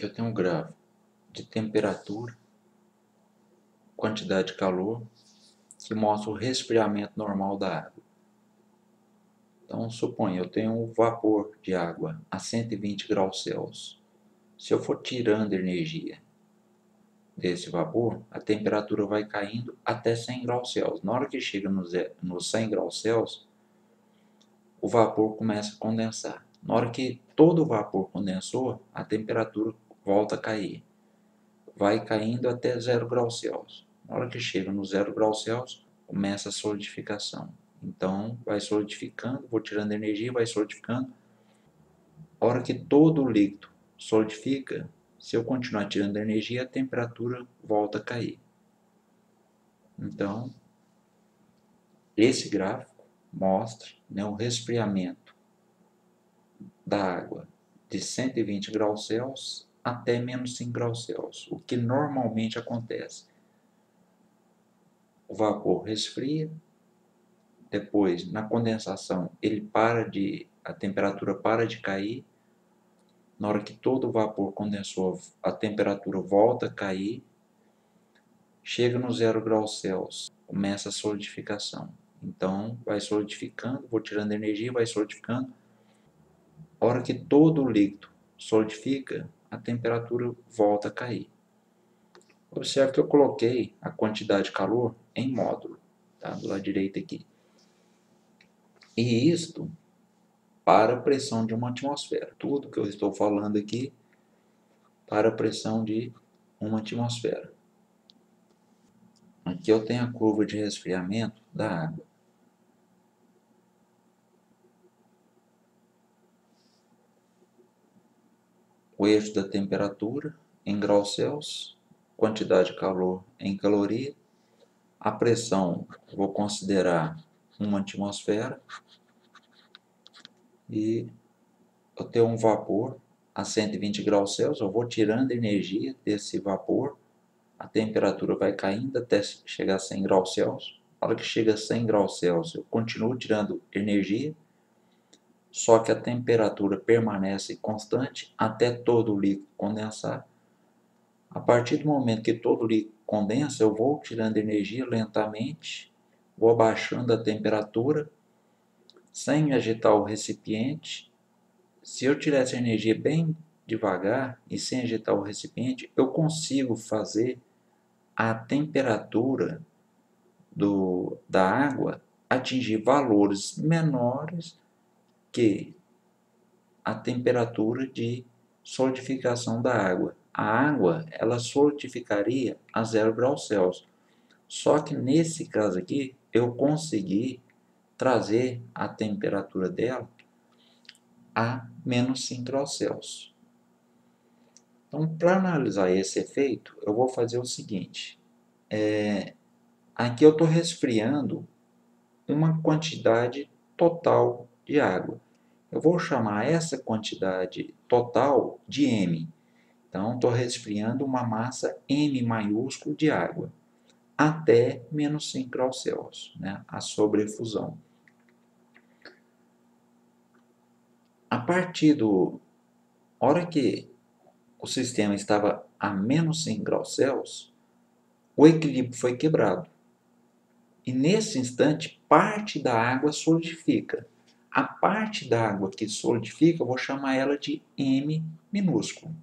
Aqui eu tenho um gráfico de temperatura, quantidade de calor, que mostra o resfriamento normal da água. Então, suponha, eu tenho um vapor de água a 120 graus Celsius. Se eu for tirando energia desse vapor, a temperatura vai caindo até 100 graus Celsius. Na hora que chega no 100 graus Celsius, o vapor começa a condensar. Na hora que todo o vapor condensou, a temperatura volta a cair. Vai caindo até 0 graus Celsius. Na hora que chega no 0 graus Celsius, começa a solidificação. Então, vai solidificando, vou tirando energia, vai solidificando. A hora que todo o líquido solidifica, se eu continuar tirando energia, a temperatura volta a cair. Então, esse gráfico mostra, o resfriamento da água de 120 graus Celsius até menos 5 graus Celsius, o que normalmente acontece. O vapor resfria, depois na condensação a temperatura para de cair, na hora que todo o vapor condensou, a temperatura volta a cair, chega no 0 graus Celsius, começa a solidificação. Então vai solidificando, vou tirando energia, vai solidificando. A hora que todo o líquido solidifica, a temperatura volta a cair. Observe que eu coloquei a quantidade de calor em módulo, tá? Do lado direito aqui. E isto para a pressão de uma atmosfera. Tudo que eu estou falando aqui para a pressão de uma atmosfera. Aqui eu tenho a curva de resfriamento da água. O eixo da temperatura em graus Celsius, quantidade de calor em caloria. A pressão, vou considerar uma atmosfera. E eu tenho um vapor a 120 graus Celsius, eu vou tirando energia desse vapor, a temperatura vai caindo até chegar a 100 graus Celsius. Na hora que chega a 100 graus Celsius, eu continuo tirando energia, só que a temperatura permanece constante até todo o líquido condensar. A partir do momento que todo o líquido condensa, eu vou tirando energia lentamente, vou abaixando a temperatura, sem agitar o recipiente. Se eu tirar essa energia bem devagar e sem agitar o recipiente, eu consigo fazer a temperatura da água atingir valores menores que a temperatura de solidificação da água. A água, ela solidificaria a 0 graus Celsius. Só que nesse caso aqui, eu consegui trazer a temperatura dela a menos 5 graus Celsius. Então, para analisar esse efeito, eu vou fazer o seguinte. Aqui eu estou resfriando uma quantidade total de água. Eu vou chamar essa quantidade total de M. Então, estou resfriando uma massa M maiúsculo de água até menos 5 graus Celsius, a sobrefusão. A partir da hora que o sistema estava a menos 5 graus Celsius, o equilíbrio foi quebrado. E nesse instante, parte da água solidifica. A parte da água que solidifica, eu vou chamar ela de M minúsculo.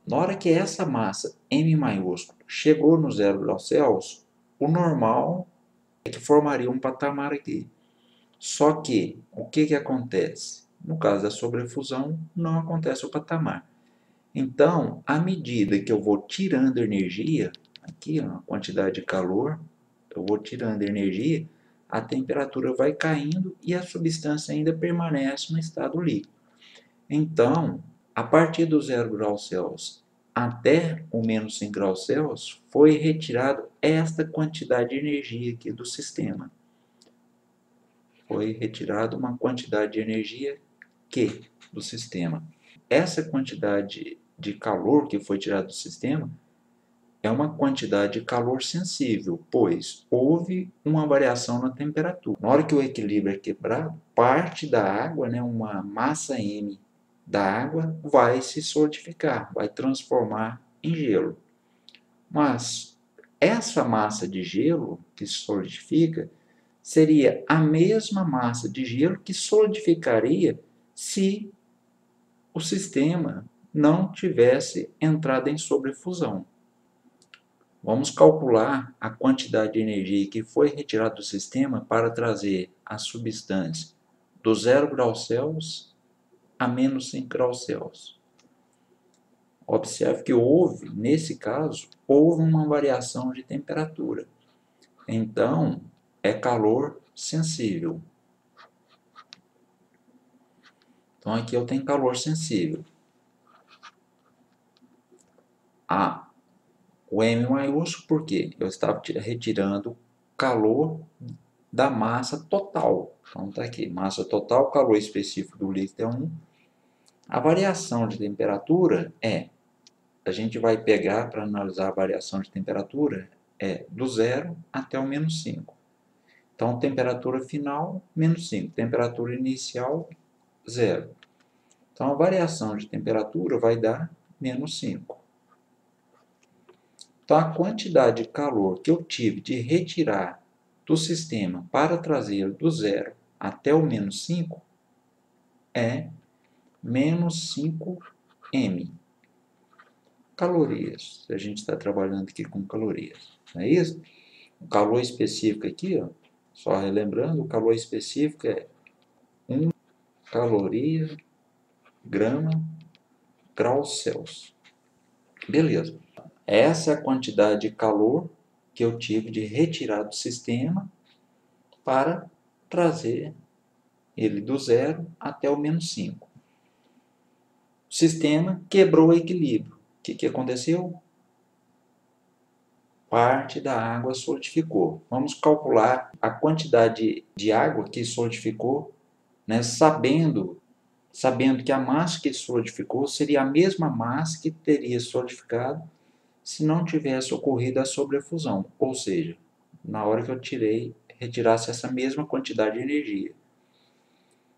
Na hora que essa massa M maiúsculo chegou no 0 graus Celsius, o normal é que formaria um patamar aqui. Só que, o que acontece? No caso da sobrefusão, não acontece o patamar. Então, à medida que eu vou tirando energia, aqui a quantidade de calor, eu vou tirando energia, a temperatura vai caindo e a substância ainda permanece no estado líquido. Então, a partir do 0 graus Celsius até o menos 5 graus Celsius, foi retirado esta quantidade de energia aqui do sistema. Foi retirada uma quantidade de energia do sistema. Essa quantidade de calor que foi tirada do sistema é uma quantidade de calor sensível, pois houve uma variação na temperatura. Na hora que o equilíbrio é quebrado, parte da água, né, uma massa M da água, vai se solidificar, vai transformar em gelo. Mas essa massa de gelo que se solidifica seria a mesma massa de gelo que solidificaria se o sistema não tivesse entrado em sobrefusão. Vamos calcular a quantidade de energia que foi retirada do sistema para trazer a substância do 0 graus Celsius a menos 5 graus Celsius. Observe que houve, nesse caso, houve uma variação de temperatura. Então, é calor sensível. Então, aqui eu tenho calor sensível. O M maiúsculo, por quê? Eu estava retirando calor da massa total. Então, está aqui, massa total, calor específico do líquido é 1. A variação de temperatura a gente vai pegar para analisar a variação de temperatura, do 0 até o menos 5. Então, temperatura final, menos 5. Temperatura inicial, 0. Então, a variação de temperatura vai dar menos 5. Então, a quantidade de calor que eu tive de retirar do sistema para trazer do 0 até o menos 5 é menos 5M. Calorias. A gente está trabalhando aqui com calorias. Não é isso? O calor específico aqui, ó, só relembrando, o calor específico é 1 caloria grama graus Celsius. Beleza. Essa é a quantidade de calor que eu tive de retirar do sistema para trazer ele do 0 até o menos 5. O sistema quebrou o equilíbrio. O que aconteceu? Parte da água solidificou. Vamos calcular a quantidade de água que solidificou, né, sabendo que a massa que solidificou seria a mesma massa que teria solidificado se não tivesse ocorrido a sobrefusão, ou seja, na hora que eu retirasse essa mesma quantidade de energia.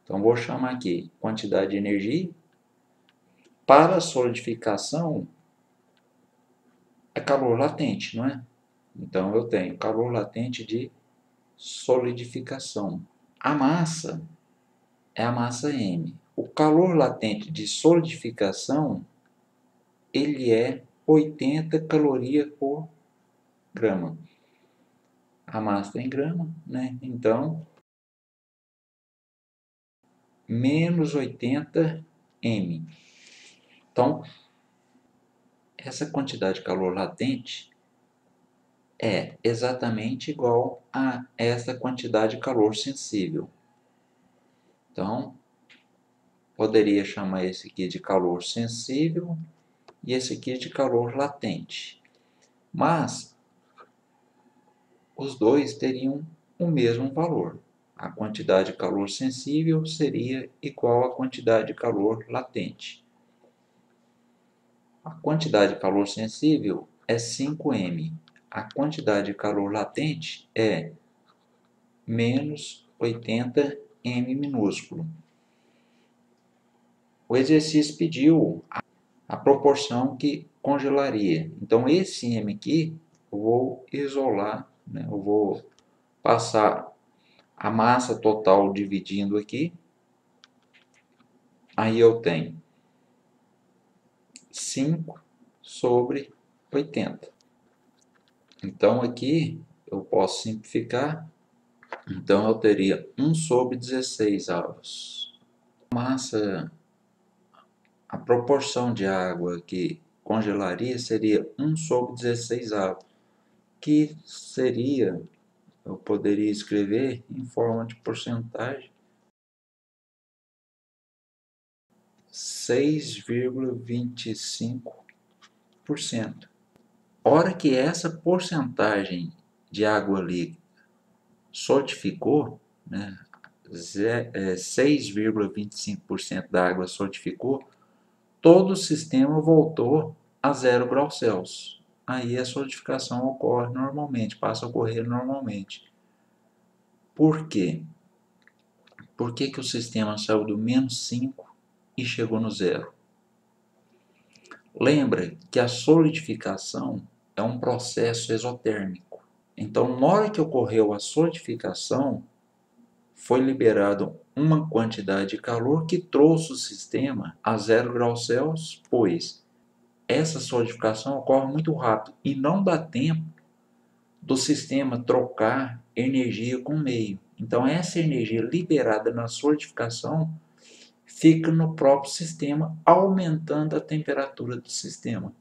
Então, vou chamar aqui quantidade de energia. Para a solidificação, é calor latente, não é? Então, eu tenho calor latente de solidificação. A massa é a massa M. O calor latente de solidificação, ele é 80 calorias por grama. A massa em grama, né? Então, menos 80 M. Então, essa quantidade de calor latente é exatamente igual a essa quantidade de calor sensível. Então, poderia chamar esse aqui de calor sensível e esse aqui de calor latente. Mas, os dois teriam o mesmo valor. A quantidade de calor sensível seria igual à quantidade de calor latente. A quantidade de calor sensível é 5M. A quantidade de calor latente é menos 80M minúsculo. O exercício pediu a proporção que congelaria. Então, esse M aqui, eu vou isolar, né? Eu vou passar a massa total dividindo aqui. Aí eu tenho 5 sobre 80. Então, aqui eu posso simplificar. Então, eu teria 1 sobre 16 avos. A proporção de água que congelaria seria 1 sobre 16 avos, que seria, eu poderia escrever em forma de porcentagem, 6,25%. Hora que essa porcentagem de água líquida solidificou, né, 6,25% da água solidificou, todo o sistema voltou a 0 graus Celsius. aí a solidificação ocorre normalmente, passa a ocorrer normalmente. Por quê? Por que que o sistema saiu do -5 e chegou no zero? Lembra que a solidificação é um processo exotérmico. Então, na hora que ocorreu a solidificação, foi liberado uma quantidade de calor que trouxe o sistema a 0 graus Celsius, pois essa solidificação ocorre muito rápido e não dá tempo do sistema trocar energia com o meio. Então, essa energia liberada na solidificação fica no próprio sistema, aumentando a temperatura do sistema.